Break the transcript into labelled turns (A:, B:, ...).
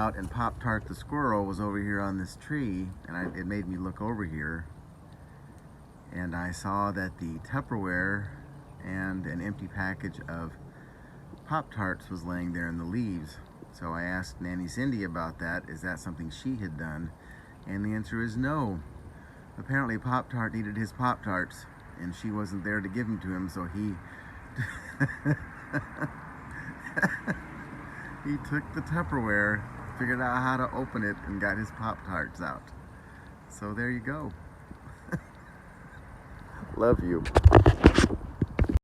A: Out and Pop Tart the squirrel was over here on this tree, and it made me look over here, and I saw that the Tupperware and an empty package of Pop Tarts was laying there in the leaves. So I asked Nanny Cindy about that. Is that something she had done? And the answer is no. Apparently Pop Tart needed his Pop Tarts, and she wasn't there to give them to him, so he he took the Tupperware, figured out how to open it, and got his Pop Tarts out. So there you go. Love you.